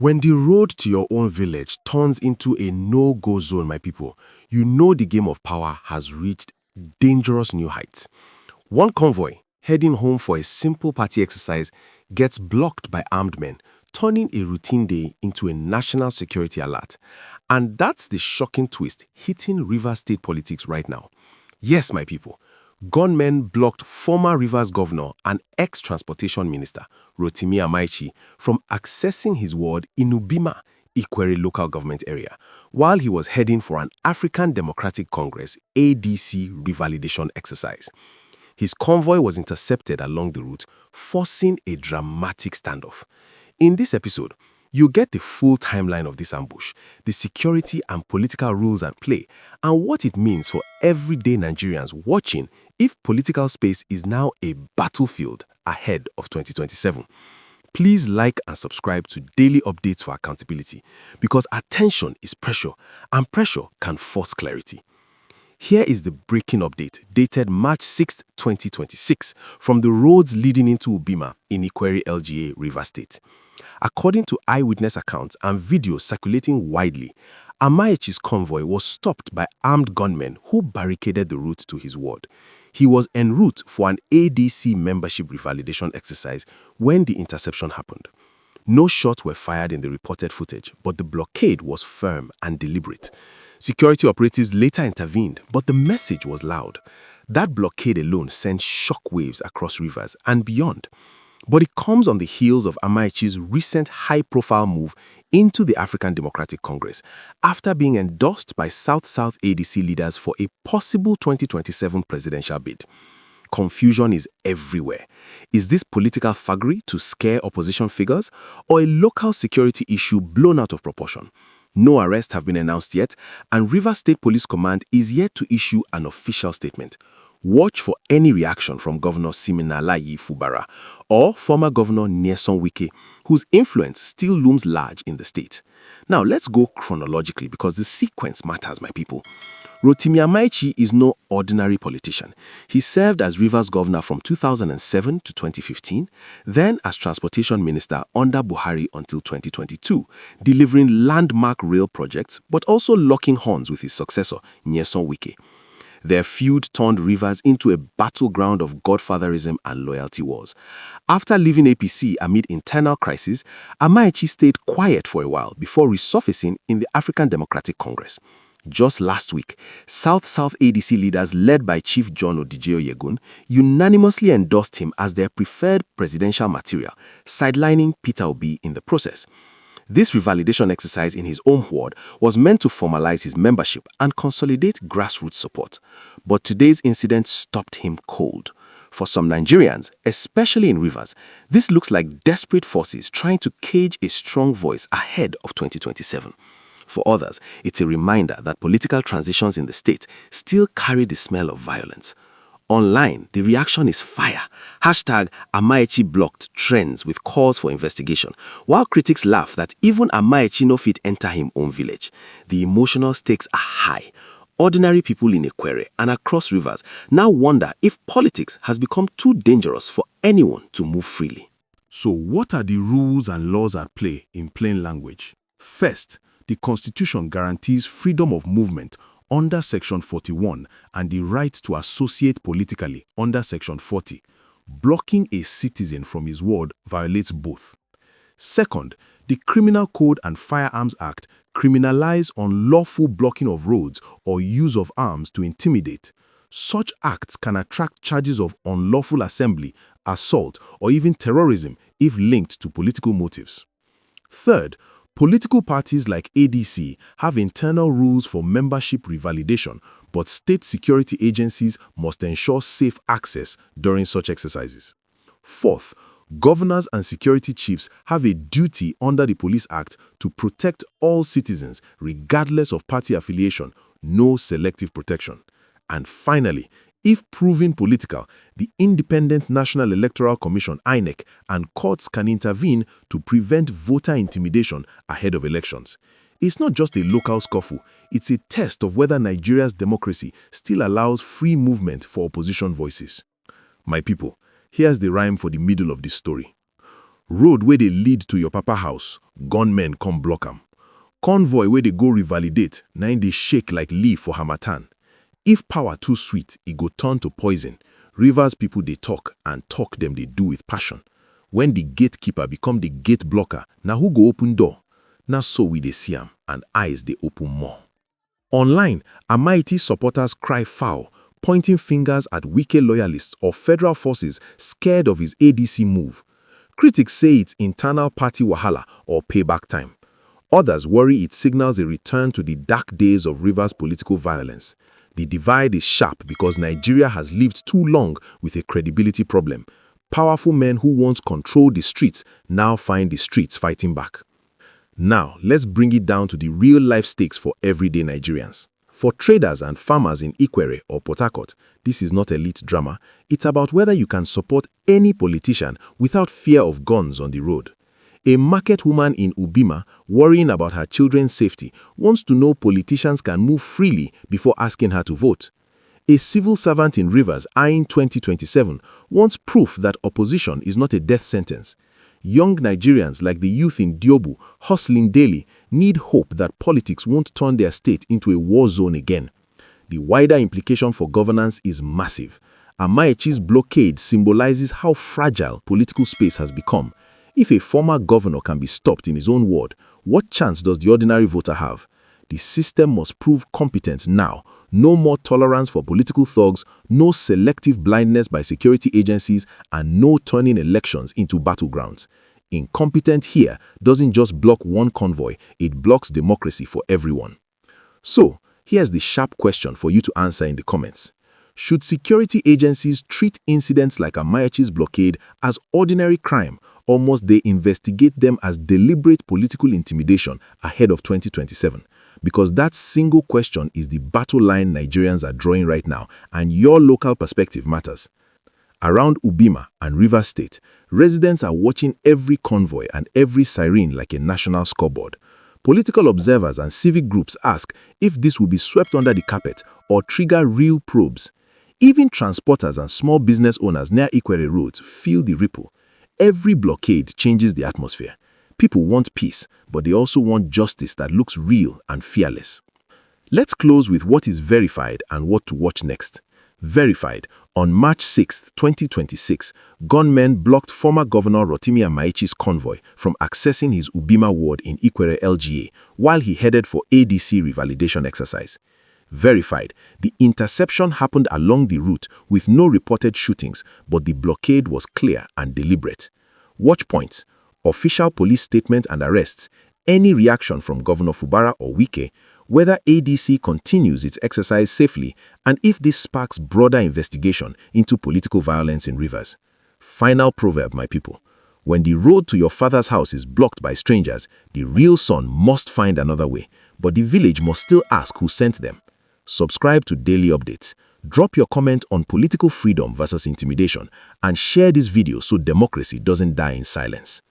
When the road to your own village turns into a no-go zone, my people, you know the game of power has reached dangerous new heights. One convoy, heading home for a simple party exercise, gets blocked by armed men, turning a routine day into a national security alert. And that's the shocking twist hitting Rivers State politics right now. Yes, my people, gunmen blocked former Rivers Governor and ex-Transportation Minister Rotimi Amaechi from accessing his ward in Ubima, Ikwerre local government area, while he was heading for an African Democratic Congress ADC revalidation exercise. His convoy was intercepted along the route, forcing a dramatic standoff. In this episode, you get the full timeline of this ambush, the security and political rules at play, and what it means for everyday Nigerians watching if political space is now a battlefield ahead of 2027. Please like and subscribe to daily updates for accountability, because attention is pressure, and pressure can force clarity. Here is the breaking update dated March 6, 2026, from the roads leading into Ubima in Ikwerre LGA, Rivers State. According to eyewitness accounts and videos circulating widely, Amaechi's convoy was stopped by armed gunmen who barricaded the route to his ward. He was en route for an ADC membership revalidation exercise when the interception happened. No shots were fired in the reported footage, but the blockade was firm and deliberate. Security operatives later intervened, but the message was loud. That blockade alone sent shockwaves across rivers and beyond. But it comes on the heels of Amaechi's recent high-profile move into the African Democratic Congress after being endorsed by South-South ADC leaders for a possible 2027 presidential bid. Confusion is everywhere. Is this political thuggery to scare opposition figures, or a local security issue blown out of proportion? No arrests have been announced yet, and Rivers State Police Command is yet to issue an official statement. Watch for any reaction from Governor Siminalayi Fubara or former Governor Nyesom Wike, whose influence still looms large in the state. Now, let's go chronologically because the sequence matters, my people. Rotimi Amaechi is no ordinary politician. He served as Rivers Governor from 2007 to 2015, then as Transportation Minister under Buhari until 2022, delivering landmark rail projects but also locking horns with his successor, Nyesom Wike. Their feud turned Rivers into a battleground of godfatherism and loyalty wars. After leaving APC amid internal crisis, Amaechi stayed quiet for a while before resurfacing in the African Democratic Congress. Just last week, South-South ADC leaders led by Chief John Yegun unanimously endorsed him as their preferred presidential material, sidelining Peter Obi in the process. This revalidation exercise in his home ward was meant to formalize his membership and consolidate grassroots support. But today's incident stopped him cold. For some Nigerians, especially in Rivers, this looks like desperate forces trying to cage a strong voice ahead of 2027. For others, it's a reminder that political transitions in the state still carry the smell of violence. Online, the reaction is fire. Hashtag Amaechi blocked trends with calls for investigation, while critics laugh that even Amaechi no fit enter him own village. The emotional stakes are high. Ordinary people in Ikwerre and across rivers now wonder if politics has become too dangerous for anyone to move freely. So what are the rules and laws at play in plain language? First, the Constitution guarantees freedom of movement under Section 41 and the right to associate politically under Section 40. Blocking a citizen from his ward violates both. Second, the Criminal Code and Firearms Act criminalize unlawful blocking of roads or use of arms to intimidate. Such acts can attract charges of unlawful assembly, assault, or even terrorism if linked to political motives. Third, political parties like ADC have internal rules for membership revalidation, but state security agencies must ensure safe access during such exercises. Fourth, governors and security chiefs have a duty under the Police Act to protect all citizens regardless of party affiliation, no selective protection. And finally, if proven political, the Independent National Electoral Commission (INEC) and courts can intervene to prevent voter intimidation ahead of elections. It's not just a local scuffle, it's a test of whether Nigeria's democracy still allows free movement for opposition voices. My people, here's the rhyme for the middle of this story. Road where they lead to your papa house, gunmen come block am. Convoy where they go revalidate, na they shake like leaf for harmattan. If power too sweet, it go turn to poison. Rivers people they talk, and talk them they do with passion. When the gatekeeper become the gate blocker, now who go open door? Now so we they see am, and eyes they open more. Online, Amaechi supporters cry foul, pointing fingers at Wike loyalists or federal forces scared of his ADC move. Critics say it's internal party wahala or payback time. Others worry it signals a return to the dark days of Rivers' political violence. The divide is sharp because Nigeria has lived too long with a credibility problem. Powerful men who once controlled the streets now find the streets fighting back. Now, let's bring it down to the real-life stakes for everyday Nigerians. For traders and farmers in Ikwerre or Port Harcourt, this is not elite drama. It's about whether you can support any politician without fear of guns on the road. A market woman in Ubima, worrying about her children's safety, wants to know politicians can move freely before asking her to vote. A civil servant in Rivers, eyeing 2027, wants proof that opposition is not a death sentence. Young Nigerians like the youth in Diobu, hustling daily, need hope that politics won't turn their state into a war zone again. The wider implication for governance is massive. Amaechi's blockade symbolizes how fragile political space has become. If a former governor can be stopped in his own ward, what chance does the ordinary voter have? The system must prove competent now. No more tolerance for political thugs, no selective blindness by security agencies, and no turning elections into battlegrounds. Incompetent here doesn't just block one convoy, it blocks democracy for everyone. So, here's the sharp question for you to answer in the comments. Should security agencies treat incidents like Amaechi's blockade as ordinary crime, or must they investigate them as deliberate political intimidation ahead of 2027? Because that single question is the battle line Nigerians are drawing right now, and your local perspective matters. Around Ubima and Rivers State, residents are watching every convoy and every siren like a national scoreboard. Political observers and civic groups ask if this will be swept under the carpet or trigger real probes. Even transporters and small business owners near Ikwerre roads feel the ripple. Every blockade changes the atmosphere. People want peace, but they also want justice that looks real and fearless. Let's close with what is verified and what to watch next. Verified, on March 6, 2026, gunmen blocked former Governor Rotimi Amaechi's convoy from accessing his Ubima ward in Ikwerre LGA while he headed for ADC revalidation exercise. Verified, the interception happened along the route with no reported shootings, but the blockade was clear and deliberate. Watch points: official police statement and arrests, any reaction from Governor Fubara or Wike, whether ADC continues its exercise safely, and if this sparks broader investigation into political violence in Rivers. Final proverb, my people: when the road to your father's house is blocked by strangers, the real son must find another way, but the village must still ask who sent them. Subscribe to Daily Updates. Drop your comment on political freedom versus intimidation, and share this video so democracy doesn't die in silence.